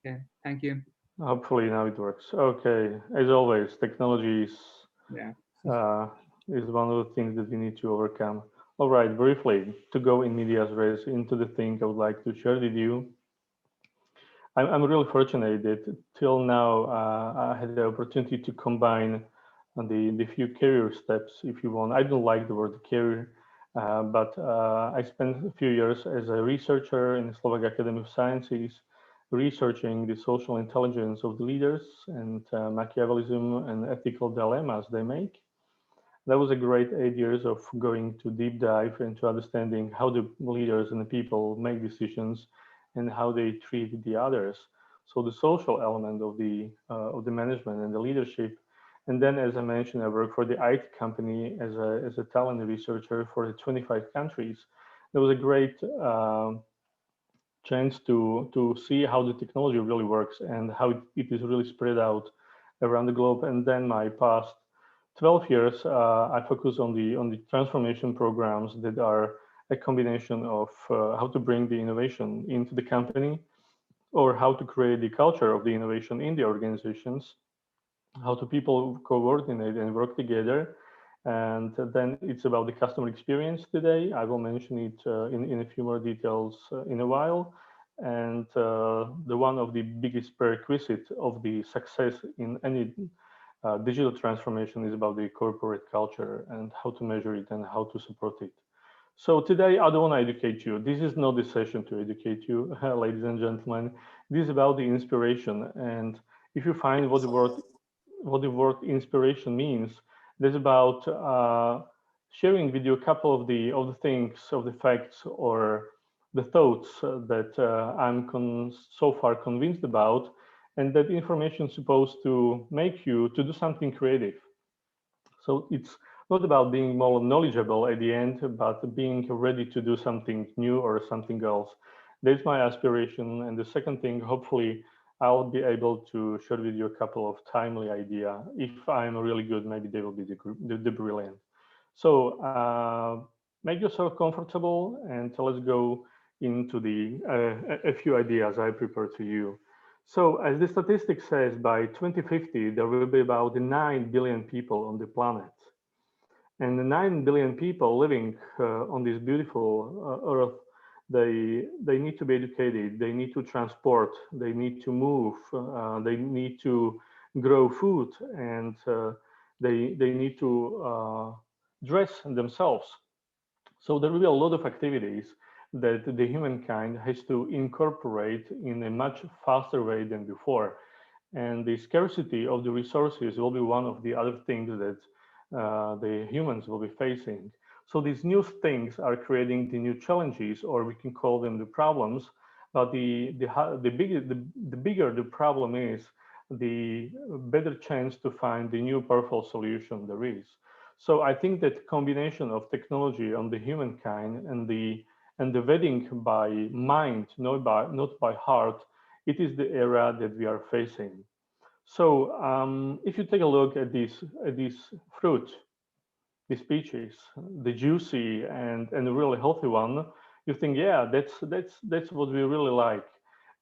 Okay, thank you. Hopefully now it works. Okay, as always, technology Yeah. uh, is one of the things that we need to overcome. All right, briefly, to go in medias res into the thing I would like to share with you. I'm really fortunate that till now I had the opportunity to combine the few career steps, if you want. I don't like the word career, but I spent a few years as a researcher in the Slovak Academy of Sciences, researching the social intelligence of the leaders and Machiavellism and ethical dilemmas they make. That was a great 8 years of going to deep dive into understanding how the leaders and the people make decisions and how they treat the others. So the social element of the management and the leadership. And then, as I mentioned, I work for the IT company as a talent researcher for the 25 countries. There was a great chance to see how the technology really works and how it is really spread out around the globe. And then my past 12 years, I focus on the transformation programs that are a combination of how to bring the innovation into the company or how to create the culture of the innovation in the organizations, how to people coordinate and work together. And then it's about the customer experience today. I will mention it in a few more details in a while. And the one of the biggest prerequisites of the success in any digital transformation is about the corporate culture and how to measure it and how to support it. So today I don't want to educate you. This is not the session to educate you, ladies and gentlemen. This is about the inspiration. And if you find what the word inspiration means, that's about sharing with you a couple of the things, of the facts or the thoughts that I'm so far convinced about, and that information is supposed to make you to do something creative. So it's not about being more knowledgeable at the end, but being ready to do something new or something else. That's my aspiration. And the second thing, hopefully, I'll be able to share with you a couple of timely idea. If I'm really good, maybe they will be the brilliant. So make yourself comfortable and let's go into the a few ideas I prepared to you. So as the statistic says, by 2050, there will be about 9 billion people on the planet. And the 9 billion people living on this beautiful earth, they need to be educated, they need to transport, they need to move, they need to grow food, and they need to dress themselves. So there will be a lot of activities that the humankind has to incorporate in a much faster way than before. And the scarcity of the resources will be one of the other things that the humans will be facing. So these new things are creating the new challenges, or we can call them the problems. But the bigger the problem is, the better chance to find the new powerful solution there is. So I think that combination of technology on the humankind and the wedding by mind, not by heart, it is the era that we are facing. So if you take a look at this fruit, these peaches, the juicy and the really healthy one, you think, yeah, that's what we really like.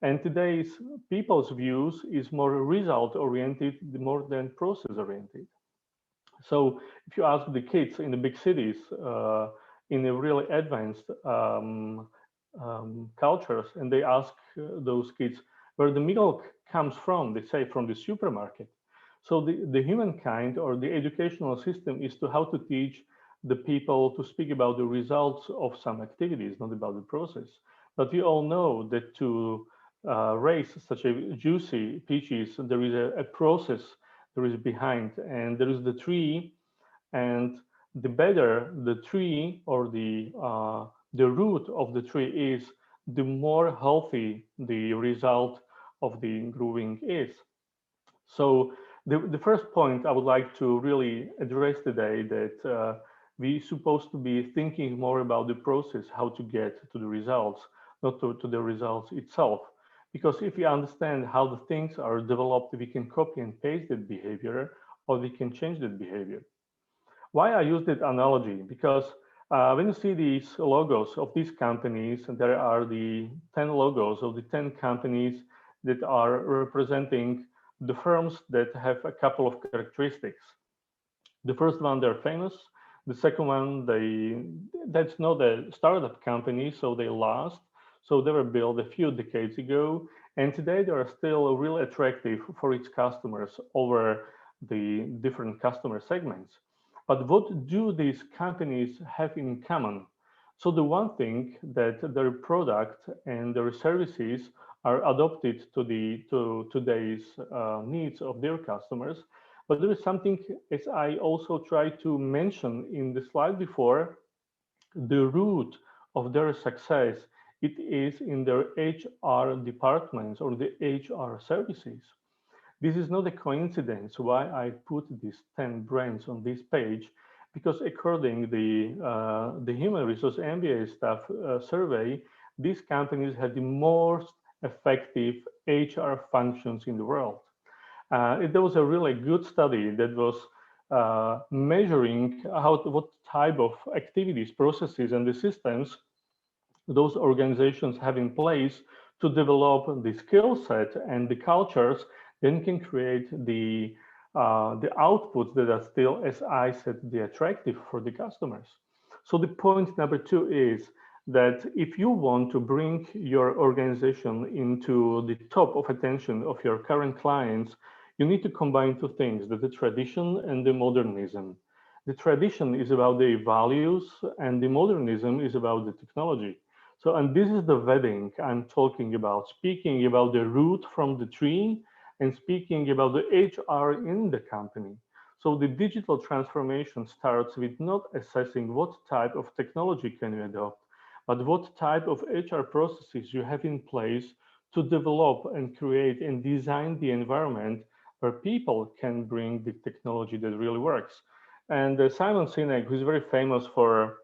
And today's people's views is more result oriented more than process oriented. So if you ask the kids in the big cities, in the really advanced cultures, and they ask those kids where the milk comes from, they say from the supermarket. So the humankind or the educational system is to how to teach the people to speak about the results of some activities, not about the process. But we all know that to raise such a juicy peaches, there is a process there is behind, and there is the tree, and the better the tree or the root of the tree is, the more healthy the result of the growing is. So the first point I would like to really address today, that we're supposed to be thinking more about the process, how to get to the results, not to the results itself. Because if we understand how the things are developed, we can copy and paste that behavior, or we can change that behavior. Why I use that analogy? Because when you see these logos of these companies, there are the 10 logos of the 10 companies that are representing the firms that have a couple of characteristics. The first one, they're famous. The second one, that's not a startup company, so they last. So they were built a few decades ago, and today they are still really attractive for its customers over the different customer segments. But what do these companies have in common? So the one thing that their product and their services are adopted to today's needs of their customers. But there is something, as I also tried to mention in the slide before, the root of their success, it is in their HR departments or the HR services. This is not a coincidence why I put these 10 brands on this page, because according the Human Resource MBA staff survey, these companies have the most effective HR functions in the world. There was a really good study that was measuring what type of activities, processes, and the systems those organizations have in place to develop the skill set and the cultures, then can create the outputs that are still, as I said, the attractive for the customers. So the point number two is that if you want to bring your organization into the top of attention of your current clients, you need to combine two things, the tradition and the modernism. The tradition is about the values and the modernism is about the technology. So, and this is the wedding I'm talking about, speaking about the root from the tree and speaking about the HR in the company. So the digital transformation starts with not assessing what type of technology can you adopt, but what type of HR processes you have in place to develop and create and design the environment where people can bring the technology that really works. And Simon Sinek, who's very famous for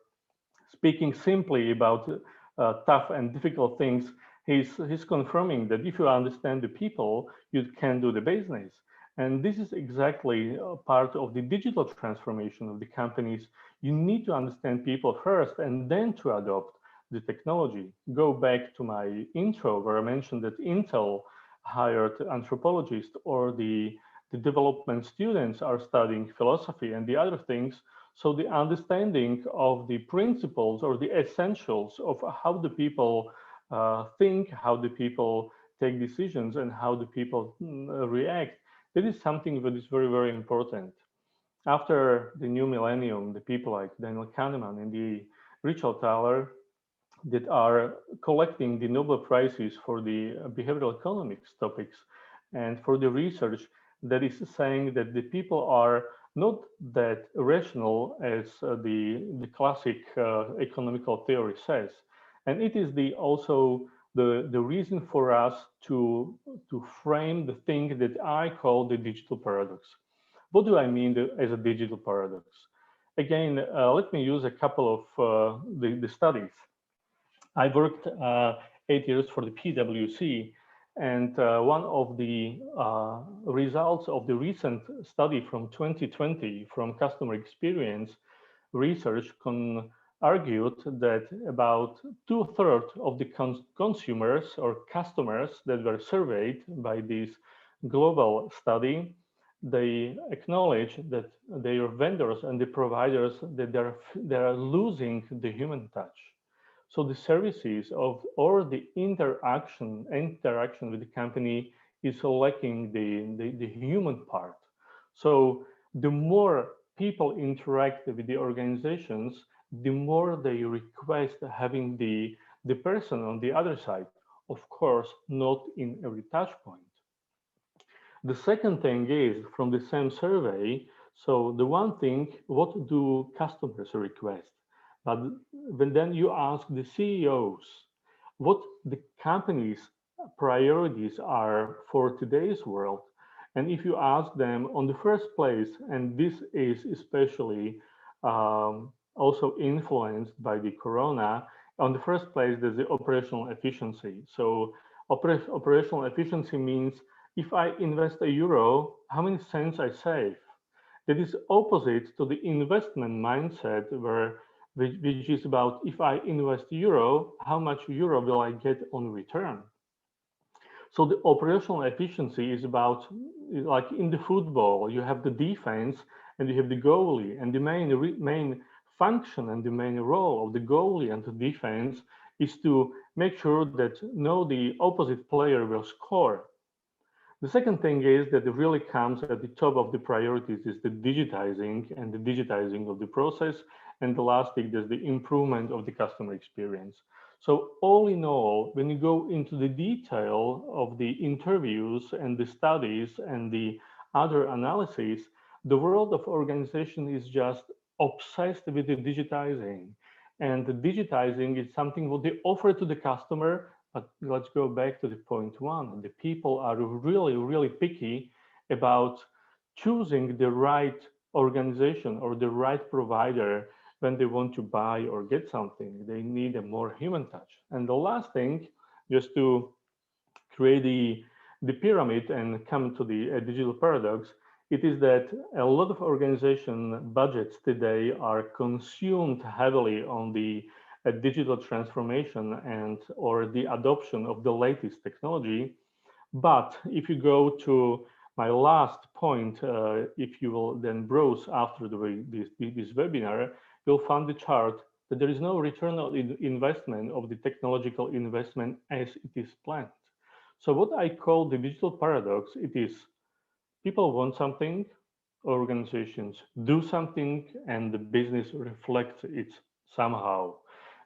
speaking simply about tough and difficult things, he's confirming that if you understand the people, you can do the business. And this is exactly part of the digital transformation of the companies. You need to understand people first and then to adopt the technology. Go back to my intro where I mentioned that Intel hired anthropologists, or the development students are studying philosophy and the other things. So the understanding of the principles or the essentials of how the people think, how the people take decisions, and how the people react, that is something that is very, very important. After the new millennium, the people like Daniel Kahneman and the Richard Thaler that are collecting the Nobel Prizes for the behavioral economics topics and for the research that is saying that the people are not that rational as the classic economical theory says. And it is also the reason for us to frame the thing that I call the digital paradox. What do I mean as a digital paradox? Again, let me use a couple of the studies. I worked 8 years for the PwC, and one of the results of the recent study from 2020 from customer experience research argued that about 2/3 of the consumers or customers that were surveyed by this global study, they acknowledge that their vendors and the providers that they're losing the human touch. So the services of or the interaction with the company is lacking the human part. So the more people interact with the organizations, the more they request having the person on the other side, of course, not in every touch point. The second thing is from the same survey. So the one thing, what do customers request? But when then you ask the CEOs what the company's priorities are for today's world, and if you ask them on the first place, and this is especially also influenced by the corona, on the first place, there's the operational efficiency. So operational efficiency means if I invest €1, how many cents I save? That is opposite to the investment mindset which is about if I invest euro, how much euro will I get on return? So the operational efficiency is about, like in the football, you have the defense and you have the goalie, and the main function and the main role of the goalie and the defense is to make sure that the opposite player will score. The second thing is that it really comes at the top of the priorities is the digitizing and the digitizing of the process. And the last thing is the improvement of the customer experience. So all in all, when you go into the detail of the interviews and the studies and the other analyses, the world of organization is just obsessed with the digitizing. And the digitizing is something what they offer to the customer, but let's go back to the point one. The people are really, really picky about choosing the right organization or the right provider when they want to buy or get something. They need a more human touch. And the last thing, just to create the pyramid and come to the digital paradox, it is that a lot of organization budgets today are consumed heavily on the digital transformation and or the adoption of the latest technology. But if you go to my last point, if you will then browse after this webinar, you'll find the chart that there is no return on investment of the technological investment as it is planned. So what I call the digital paradox, it is people want something, organizations do something, and the business reflects it somehow.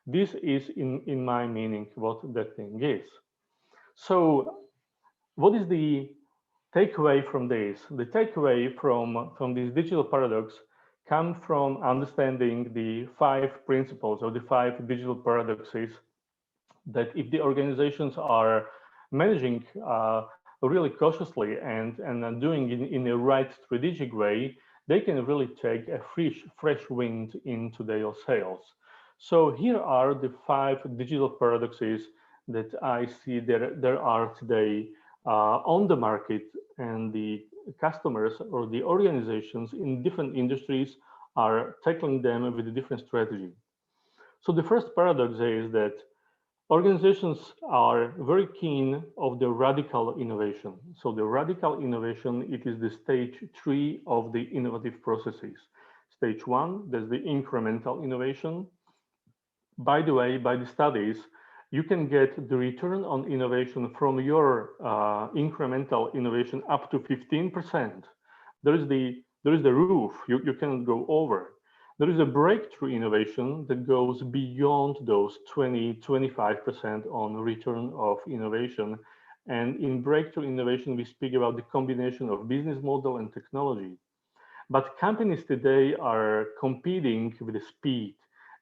This is, in my meaning, what that thing is. So what is the takeaway from this? The takeaway from this digital paradox come from understanding the 5 principles or the 5 digital paradoxes that if the organizations are managing really cautiously and doing it in a right strategic way, they can really take a fresh wind into their sales. So here are the 5 digital paradoxes that I see there are today on the market, and the customers or the organizations in different industries are tackling them with a different strategy. So the first paradox is that organizations are very keen of the radical innovation. So the radical innovation, it is the stage 3 of the innovative processes. Stage 1, there's the incremental innovation. By the way, by the studies, you can get the return on innovation from your incremental innovation up to 15%. There is the roof, you cannot go over. There is a breakthrough innovation that goes beyond those 20-25% on return of innovation. And in breakthrough innovation, we speak about the combination of business model and technology. But companies today are competing with the speed,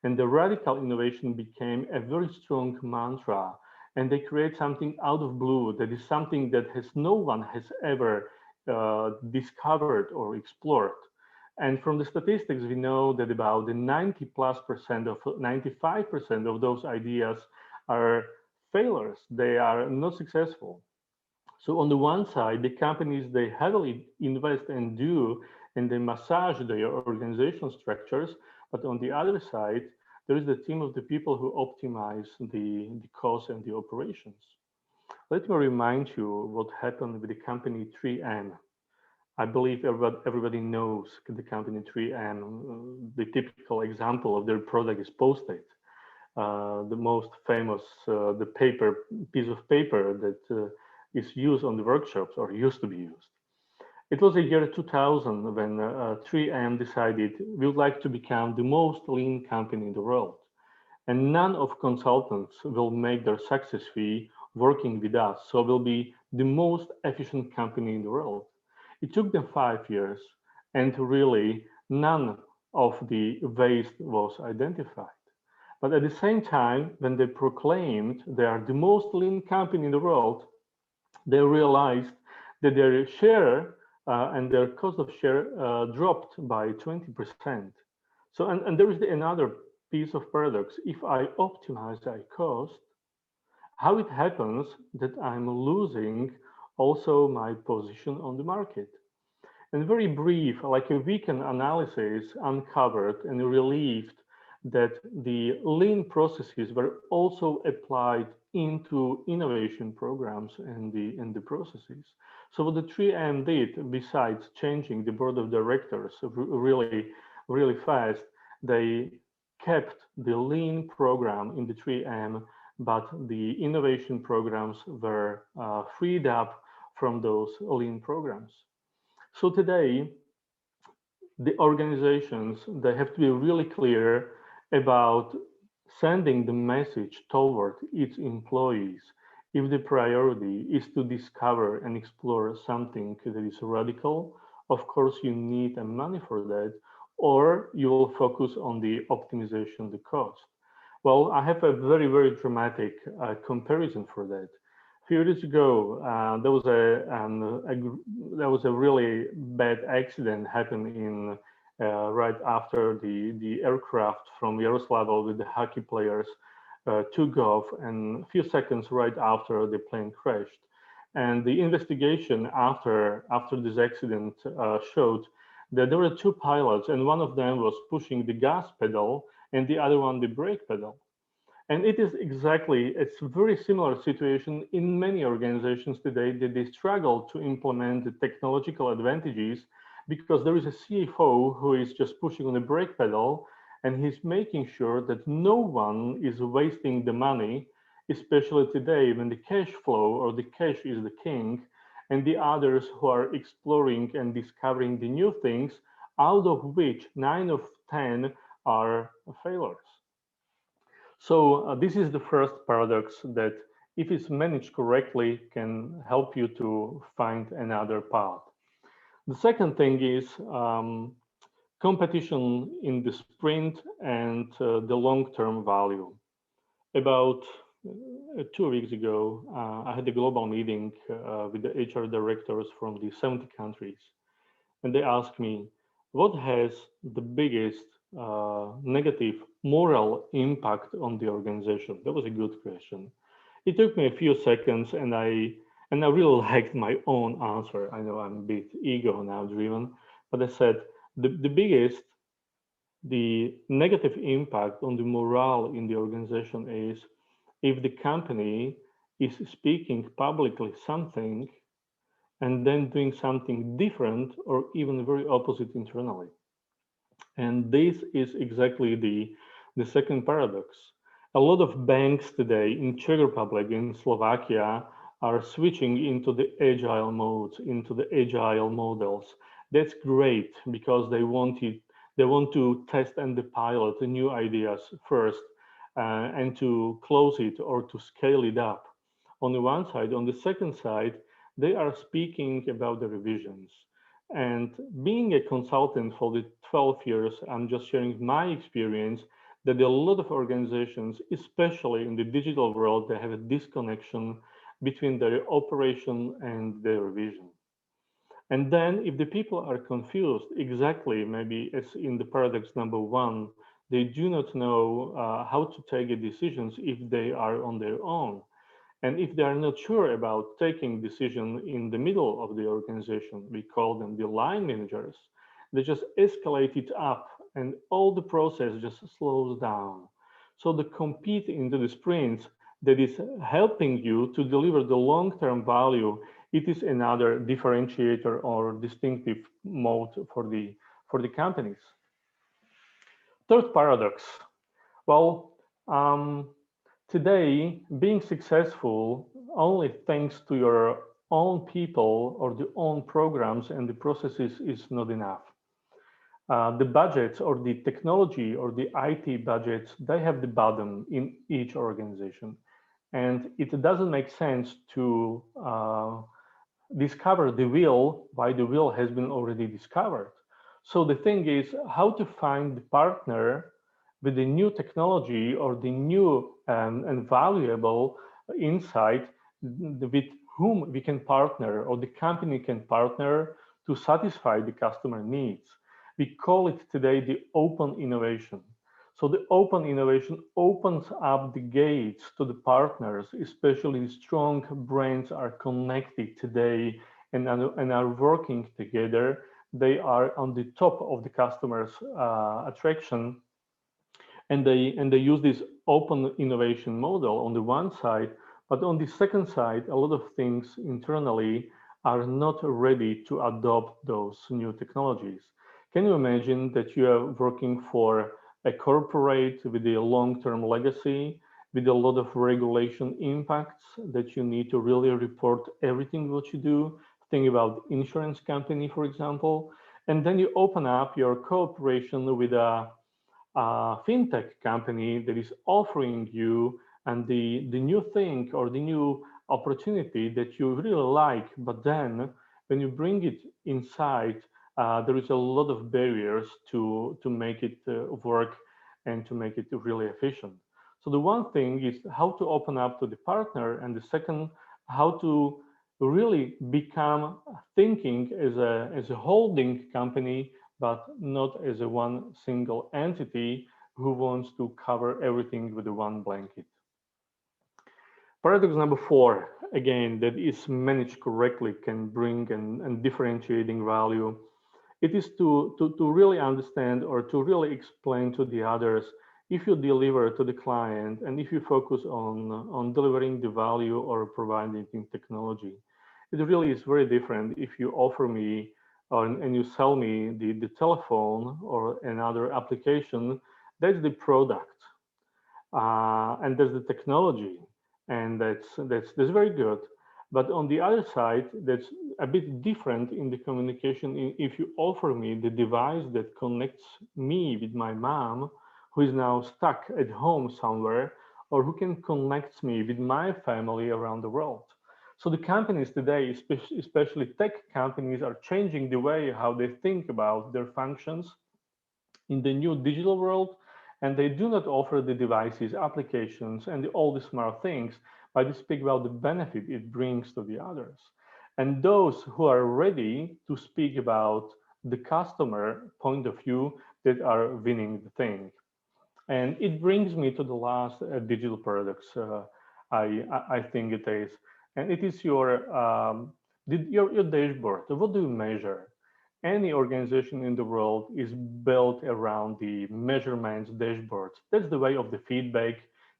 and the radical innovation became a very strong mantra. And they create something out of blue that is something that no one has ever discovered or explored. And from the statistics, we know that about the 90+% of 95% of those ideas are failures. They are not successful. So on the one side, the companies, they heavily invest and do, and they massage their organizational structures. But on the other side, there is the team of the people who optimize the costs and the operations. Let me remind you what happened with the company 3M. I believe everybody knows the company 3M. The typical example of their product is Post-it, the most famous piece of paper that is used on the workshops or used to be used. It was the year 2000 when 3M decided we would like to become the most lean company in the world. And none of consultants will make their success fee working with us. So we'll be the most efficient company in the world. It took them 5 years, and really none of the waste was identified. But at the same time, when they proclaimed they are the most lean company in the world, they realized that their share and their cost of share dropped by 20%. So, and there is another piece of paradox. If I optimize my cost, how it happens that I'm losing also my position on the market? And very brief, like a weekend analysis uncovered and relieved that the lean processes were also applied into innovation programs and the processes. So what the 3M did, besides changing the board of directors really fast, they kept the lean program in the 3M, but the innovation programs were freed up from those lean programs. So today, the organizations, they have to be really clear about sending the message toward its employees. If the priority is to discover and explore something that is radical, of course you need money for that, or you will focus on the optimization, the cost. Well, I have a very dramatic comparison for that. A few years ago, there was a really bad accident happened in right after the aircraft from Yaroslavl with the hockey players took off, and a few seconds right after the plane crashed. And the investigation after this accident showed that there were two pilots, and one of them was pushing the gas pedal, and the other one the brake pedal. And it's a very similar situation in many organizations today that they struggle to implement the technological advantages because there is a CFO who is just pushing on the brake pedal and he's making sure that no one is wasting the money, especially today when the cash flow or the cash is the king, and the others who are exploring and discovering the new things, out of which 9 of 10 are failures. So this is the first paradox that if it's managed correctly can help you to find another path. The second thing is competition in the sprint and the long-term value. About 2 weeks ago, I had a global meeting with the HR directors from the 70 countries. And they asked me, what has the biggest negative moral impact on the organization? That was a good question. It took me a few seconds and I really liked my own answer. I know I'm a bit ego now driven, but I said the negative impact on the morale in the organization is if the company is speaking publicly something and then doing something different or even very opposite internally. And this is exactly the second paradox. A lot of banks today in Czech Republic, in Slovakia, are switching into the agile modes, into the agile models. That's great because they want to test and pilot the new ideas first and to close it or to scale it up. On the one side, on the second side, they are speaking about the revisions. And being a consultant for the 12 years, I'm just sharing my experience that a lot of organizations, especially in the digital world, they have a disconnection between their operation and their vision. And then if the people are confused, exactly, maybe as in the paradox number one, they do not know how to take decisions if they are on their own. And if they are not sure about taking decision in the middle of the organization, we call them the line managers, they just escalate it up and all the process just slows down. So the compete into the sprints that is helping you to deliver the long-term value, it is another differentiator or distinctive mode for the companies. Third paradox. Well, today, being successful only thanks to your own people or the own programs and the processes is not enough. The budgets or the technology or the IT budgets, they have the bottom in each organization. And it doesn't make sense to discover the wheel while the wheel has been already discovered. So the thing is how to find the partner with the new technology or the new and valuable insight with whom we can partner or the company can partner to satisfy the customer needs. We call it today the open innovation. So the open innovation opens up the gates to the partners, especially strong brains are connected today and are working together. They are on the top of the customer's attraction. And they use this open innovation model on the one side, but on the second side, a lot of things internally are not ready to adopt those new technologies. Can you imagine that you are working for a corporate with a long-term legacy, with a lot of regulation impacts that you need to really report everything what you do? Think about insurance company, for example, and then you open up your cooperation with a fintech company that is offering you and the new thing or the new opportunity that you really like, but then when you bring it inside, there is a lot of barriers to make it work and to make it really efficient. So the one thing is how to open up to the partner, and the second, how to really become thinking as a holding company, but not as a one single entity who wants to cover everything with the one blanket. Paradox number 4, again, that is managed correctly can bring and differentiating value. It is to really understand or to really explain to the others. If you deliver to the client and if you focus on delivering the value or providing technology, it really is very different if you offer me and you sell me the telephone or another application. That's the product, and there's the technology, and that's very good. But on the other side, that's a bit different in the communication. If you offer me the device that connects me with my mom, who is now stuck at home somewhere, or who can connect me with my family around the world. So the companies today, especially tech companies, are changing the way how they think about their functions in the new digital world, and they do not offer the devices, applications, and all the smart things, but they speak about the benefit it brings to the others. And those who are ready to speak about the customer point of view that are winning the thing. And it brings me to the last digital paradox. I think it is, and it is your dashboard. What do you measure? Any organization in the world is built around the measurements dashboards. That's the way of the feedback.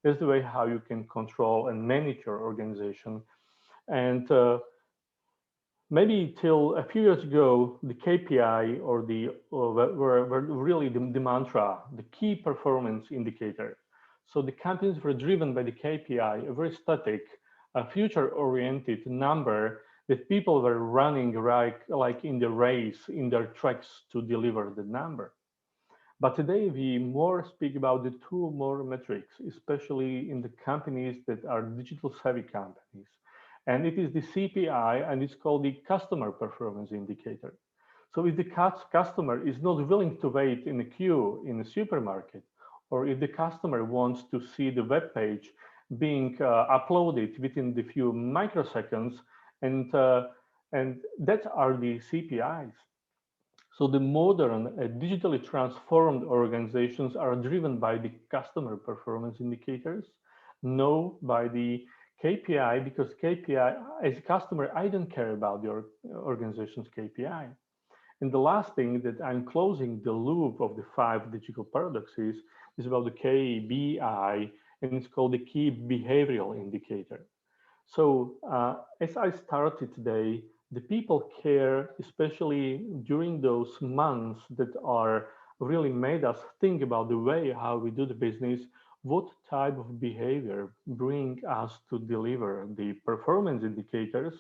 That's the way how you can control and manage your organization. And maybe till a few years ago, the KPI or were really the mantra, the key performance indicator. So the companies were driven by the KPI, a very static, future-oriented number that people were running like in the race, in their tracks to deliver the number. But today we more speak about the two more metrics, especially in the companies that are digital savvy companies. And it is the CPI, and it's called the customer performance indicator. So if the customer is not willing to wait in a queue in a supermarket, or if the customer wants to see the web page being uploaded within the few microseconds, and that are the CPIs. So the modern, digitally transformed organizations are driven by the customer performance indicators, no by the KPI, because KPI, as a customer, I don't care about your organization's KPI. And the last thing that I'm closing the loop of the 5 digital paradoxes is about the KBI, and it's called the key behavioral indicator. So as I started today, the people care, especially during those months that are really made us think about the way how we do the business, what type of behavior bring us to deliver the performance indicators,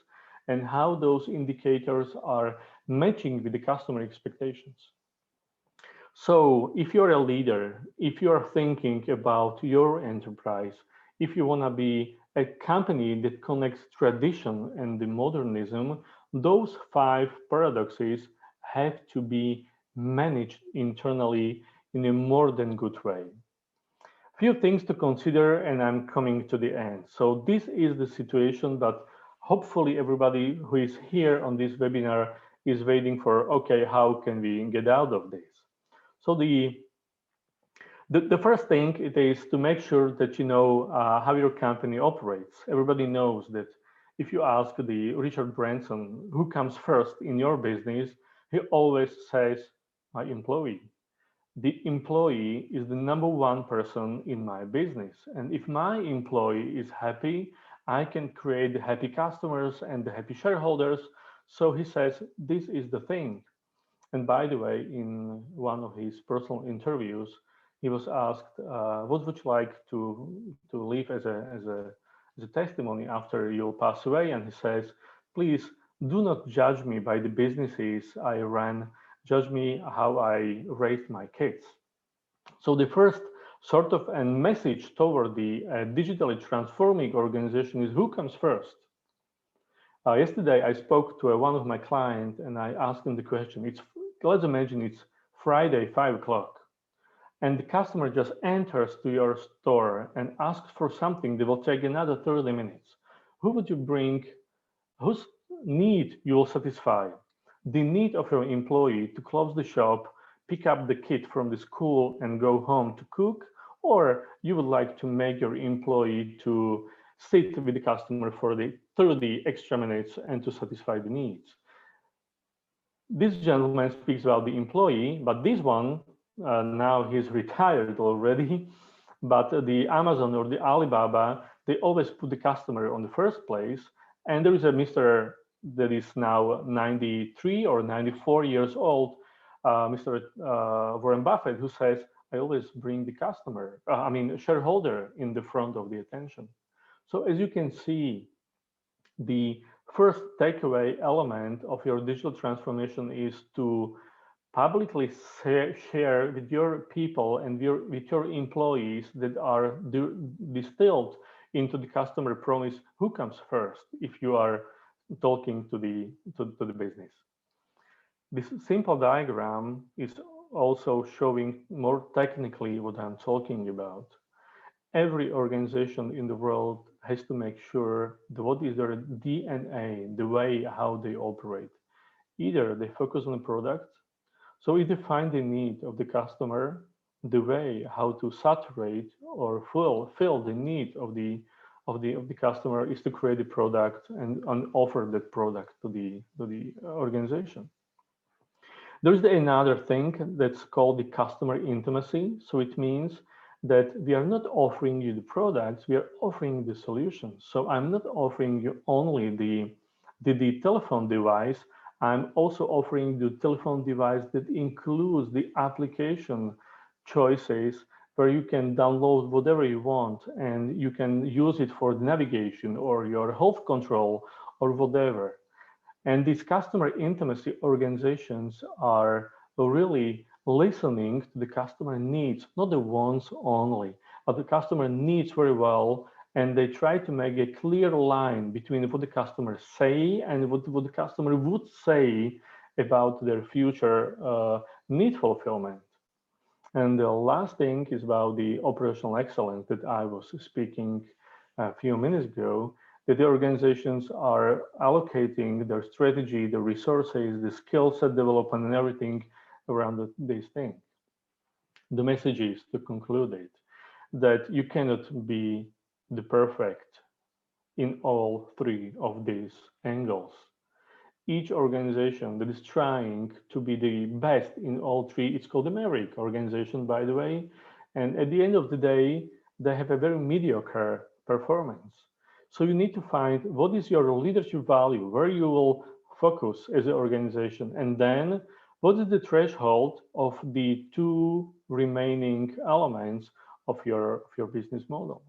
and how those indicators are matching with the customer expectations. So if you're a leader, if you're thinking about your enterprise, if you want to be a company that connects tradition and the modernism, those 5 paradoxes have to be managed internally in a more than good way. Few things to consider, and I'm coming to the end. So this is the situation, but hopefully everybody who is here on this webinar is waiting for, okay, how can we get out of this? So the first thing it is to make sure that you know how your company operates. Everybody knows that if you ask the Richard Branson who comes first in your business, he always says my employee. the employee is the #1 person in my business. And if my employee is happy, I can create the happy customers and the happy shareholders. So he says, this is the thing. And by the way, in one of his personal interviews, he was asked, "What would you like to leave as a testimony after you pass away?" And he says, "Please do not judge me by the businesses I ran. Judge me how I raised my kids." So the first sort of a message toward the digitally transforming organization is who comes first. Yesterday, I spoke to one of my clients and I asked him the question. Let's imagine it's Friday, 5 o'clock, and the customer just enters to your store and asks for something that will take another 30 minutes. Who would you bring? Whose need you will satisfy? The need of your employee to close the shop, pick up the kid from the school and go home to cook, or you would like to make your employee to sit with the customer for the 30 extra minutes and to satisfy the needs. This gentleman speaks about the employee, but this one, now he's retired already, but the Amazon or the Alibaba, they always put the customer on the first place. And there is a Mr. that is now 93 or 94 years old, Mr. Warren Buffett, who says, I always bring the customer, shareholder in the front of the attention. So as you can see, the first takeaway element of your digital transformation is to publicly share with your people and with your employees that are distilled into the customer promise who comes first if you are talking to the business. This simple diagram is also showing more technically what I'm talking about. Every organization in the world has to make sure that what is their DNA, the way how they operate. Either they focus on the product, so if they find the need of the customer, the way how to saturate or fill the need of the customer is to create a product and offer that product to the organization. There's another thing that's called the customer intimacy. So it means that we are not offering you the products, we are offering the solutions. So I'm not offering you only the telephone device, I'm also offering the telephone device that includes the application choices where you can download whatever you want and you can use it for navigation or your health control or whatever. And these customer intimacy organizations are really listening to the customer needs, not the wants only, but the customer needs very well. And they try to make a clear line between what the customer say and what the customer would say about their future need fulfillment. And the last thing is about the operational excellence that I was speaking a few minutes ago, that the organizations are allocating their strategy, the resources, the skill set development, and everything around these things. The message is, to conclude it, that you cannot be the perfect in all three of these angles. Each organization that is trying to be the best in all three, it's called the Maverick organization, by the way. And at the end of the day, they have a very mediocre performance. So you need to find what is your leadership value, where you will focus as an organization, and then what is the threshold of the two remaining elements of your business model.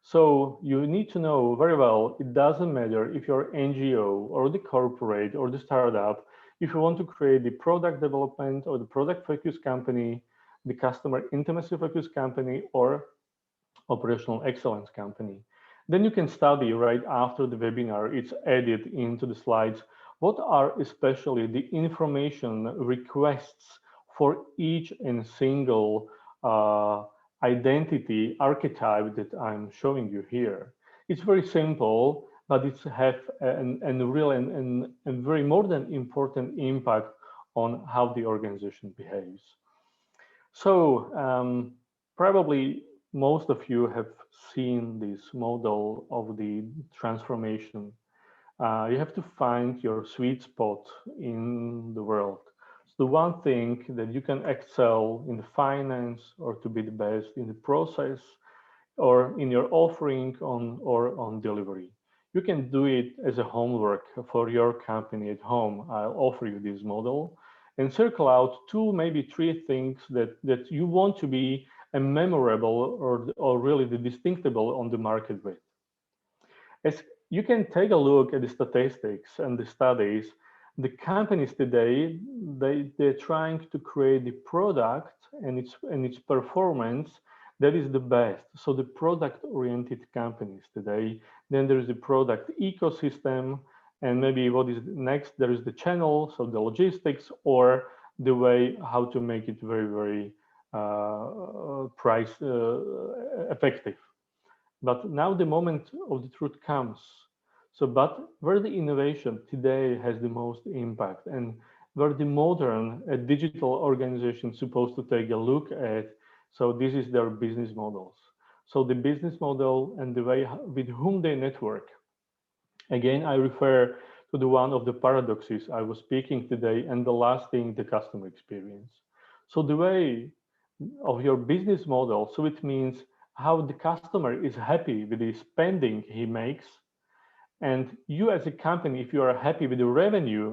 So you need to know very well, it doesn't matter if you're NGO or the corporate or the startup, if you want to create the product development or the product focused company, the customer intimacy focused company, or operational excellence company. Then you can study right after the webinar, it's added into the slides, what are especially the information requests for each and single identity archetype that I'm showing you here. It's very simple, but it's have a real and very more than important impact on how the organization behaves. So probably most of you have seen this model of the transformation. You have to find your sweet spot in the world. So the one thing that you can excel in the finance or to be the best in the process or in your offering on delivery. You can do it as a homework for your company at home. I'll offer you this model and circle out two, maybe three things that you want to be a memorable or really the distinctable on the market with. As you can take a look at the statistics and the studies, the companies today, they're trying to create the product and its performance that is the best. So the product-oriented companies today, then there is the product ecosystem, and maybe what is next, there is the channel, so the logistics, or the way how to make it very, very price effective. But now the moment of the truth comes. So, but where the innovation today has the most impact and where the modern digital organization is supposed to take a look at, so this is their business models. So the business model and the way with whom they network. Again, I refer to the one of the paradoxes I was speaking today, and the last thing, the customer experience. So the way of your business model, so it means how the customer is happy with the spending he makes, and you as a company, if you are happy with the revenue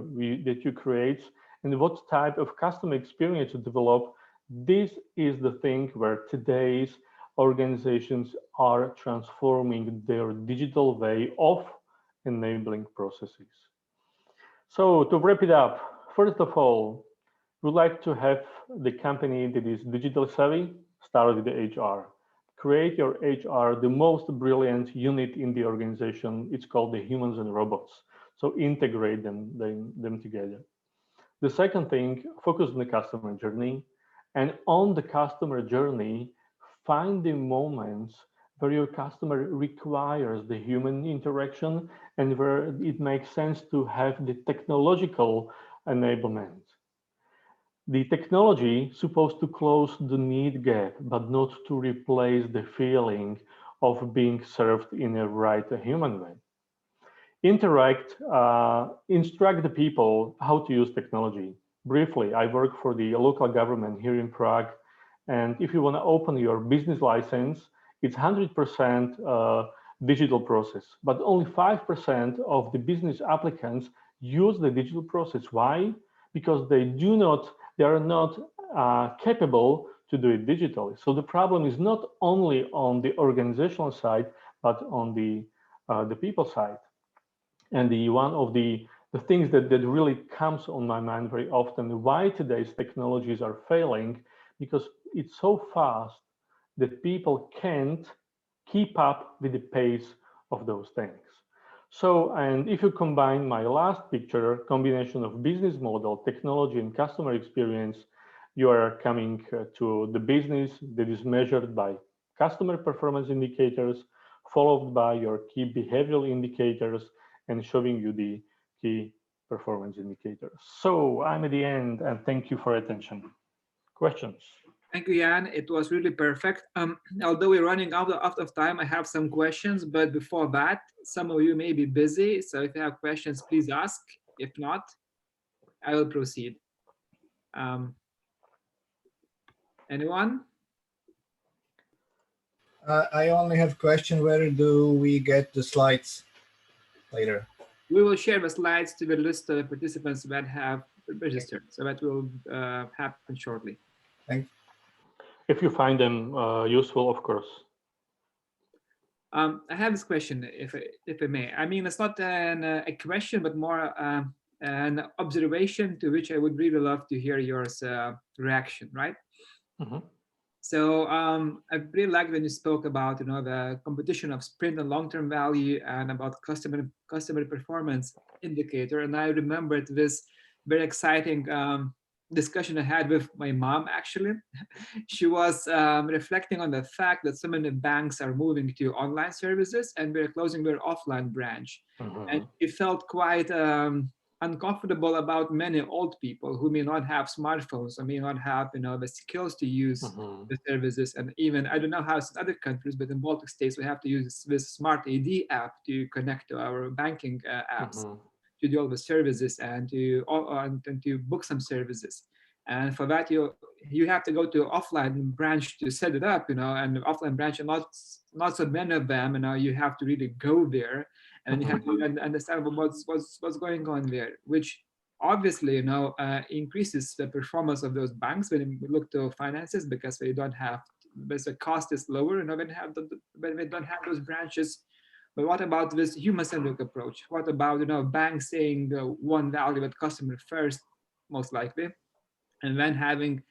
that you create and what type of customer experience you develop, this is the thing where today's organizations are transforming their digital way of enabling processes. So to wrap it up, first of all, we like to have the company that is digital savvy. Start with the HR. Create your HR, the most brilliant unit in the organization. It's called the humans and robots. So integrate them together. The second thing, focus on the customer journey. And on the customer journey, find the moments where your customer requires the human interaction and where it makes sense to have the technological enablement. The technology is supposed to close the need gap, but not to replace the feeling of being served in a right human way. Interact, instruct the people how to use technology. Briefly, I work for the local government here in Prague, and if you want to open your business license, it's 100% digital process, but only 5% of the business applicants use the digital process. Why? Because they are not capable to do it digitally. So the problem is not only on the organizational side, but on the people side. And one of the things that really comes on my mind very often, why today's technologies are failing, because it's so fast that people can't keep up with the pace of those things. So, and if you combine my last picture, combination of business model, technology, and customer experience, you are coming to the business that is measured by customer performance indicators, followed by your key behavioral indicators, and showing you the key performance indicators. So I'm at the end, and thank you for attention. Questions? Thank you, Jan. It was really perfect. Although we're running out of time, I have some questions. But before that, some of you may be busy. So if you have questions, please ask. If not, I will proceed. Anyone? I only have a question. Where do we get the slides later? We will share the slides to the list of participants that have registered. So that will happen shortly. Thanks. If you find them useful, of course. I have this question, if I may. I mean, it's not a question, but more an observation to which I would really love to hear your reaction, right? Mm-hmm. So I really like when you spoke about, the competition of sprint and long-term value and about customer performance indicator. And I remembered this very exciting discussion I had with my mom, actually. She was reflecting on the fact that so many banks are moving to online services and we're closing their offline branch. Mm-hmm. And it felt quite uncomfortable about many old people who may not have smartphones or may not have the skills to use the services. And even, I don't know how it's in other countries, but in Baltic states we have to use this smart ID app to connect to our banking apps. do all the services and to book some services. And for that, you have to go to offline branch to set it up, and the offline branch, and not so many of them, you have to really go there, and you have to understand what's going on there, which obviously, increases the performance of those banks when we look to finances, because they don't have, the cost is lower, when they don't have those branches. But what about this human-centric approach? What about, banks saying one value with customer first, most likely, and then having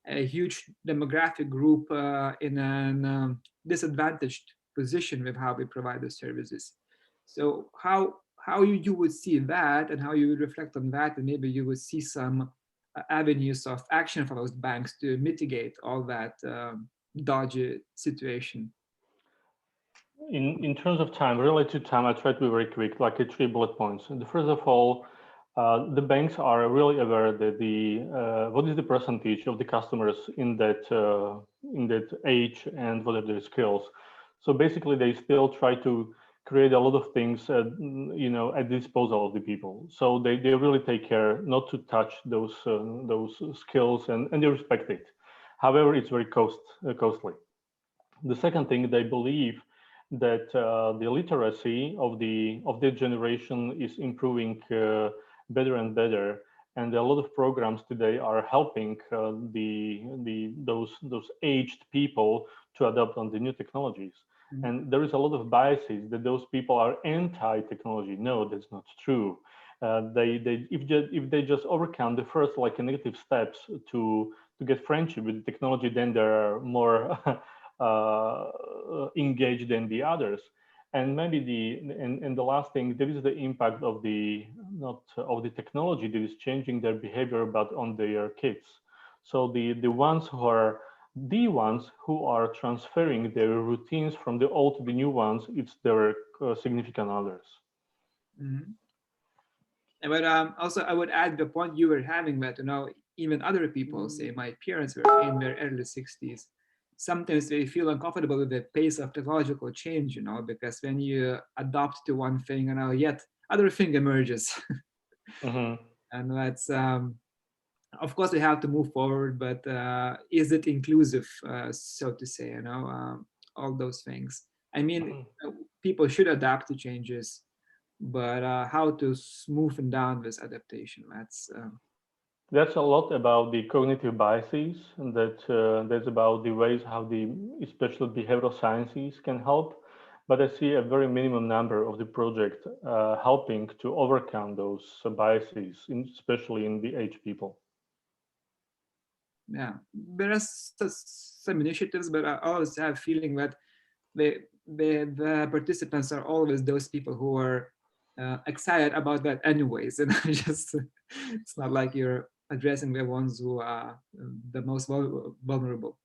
a huge demographic group in a disadvantaged position with how we provide the services. So how you would see that, and how you would reflect on that, and maybe you would see some avenues of action for those banks to mitigate all that dodgy situation. In terms of time, relative time, I try to be very quick, like 3 bullet points. And first of all, the banks are really aware that what is the percentage of the customers in that age and what are their skills. So basically, they still try to create a lot of things, at the disposal of the people. So they really take care not to touch those skills, and they respect it. However, it's very costly. The second thing, they believe that the literacy of their generation is improving better and better, and a lot of programs today are helping those aged people to adapt on the new technologies. Mm-hmm. And there is a lot of biases that those people are anti-technology. No, that's not true. If they just overcome the first negative steps to get friendship with the technology, then they are more engaged than the others. And maybe the last thing, there is the impact of the technology that is changing their behavior, but on their kids. So the ones who are transferring their routines from the old to the new ones, it's their significant others. Mm-hmm. But also, I would add the point you were having, that even other people, say my parents were in their early 60s, sometimes they feel uncomfortable with the pace of technological change, because when you adopt to one thing, yet other thing emerges. Mm-hmm. And that's, of course, we have to move forward, but is it inclusive, so to say, all those things. I mean, people should adapt to changes, but how to smoothen down this adaptation, that's a lot about the cognitive biases, and that's about the ways how especially behavioral sciences can help. But I see a very minimum number of the project helping to overcome those biases, especially in the aged people. Yeah, there are some initiatives, but I always have a feeling that the participants are always those people who are excited about that anyways, and it's not like you're addressing the ones who are the most vulnerable.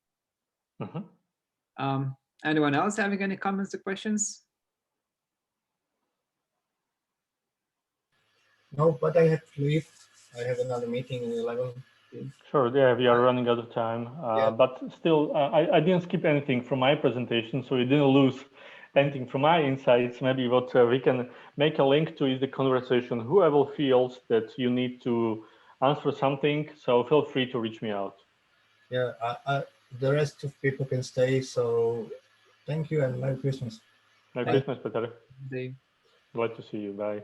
Mm-hmm. Anyone else having any comments or questions? No, but I have to leave. I have another meeting in 11. Sure, yeah, we are running out of time, but still, I didn't skip anything from my presentation, so you didn't lose anything from my insights. Maybe what we can make a link to is the conversation. Whoever feels that you need to answer something, so feel free to reach me out. Yeah, the rest of people can stay, so thank you and Merry Christmas. Merry Christmas, Peter. Glad to see you. Bye.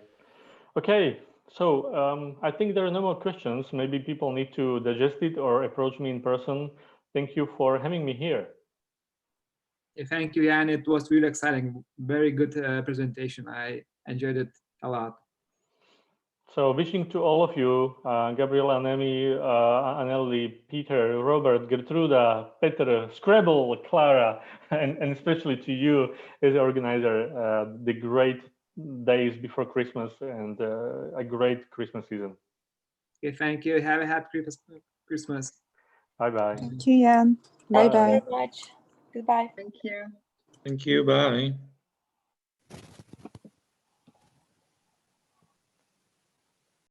Okay. So I think there are no more questions. Maybe people need to digest it or approach me in person. Thank you for having me here. Thank you, Jan. It was really exciting. Very good presentation. I enjoyed it a lot. So wishing to all of you, Gabriela, Nemi, Anneli, Peter, Robert, Gertruda, Peter, Scrabble, Clara, and especially to you as the organizer, the great days before Christmas and a great Christmas season. Okay, thank you. Have a happy Christmas. Bye-bye. Thank you, Jan. Bye-bye. Thank you very much. Goodbye. Thank you. Thank you. Bye.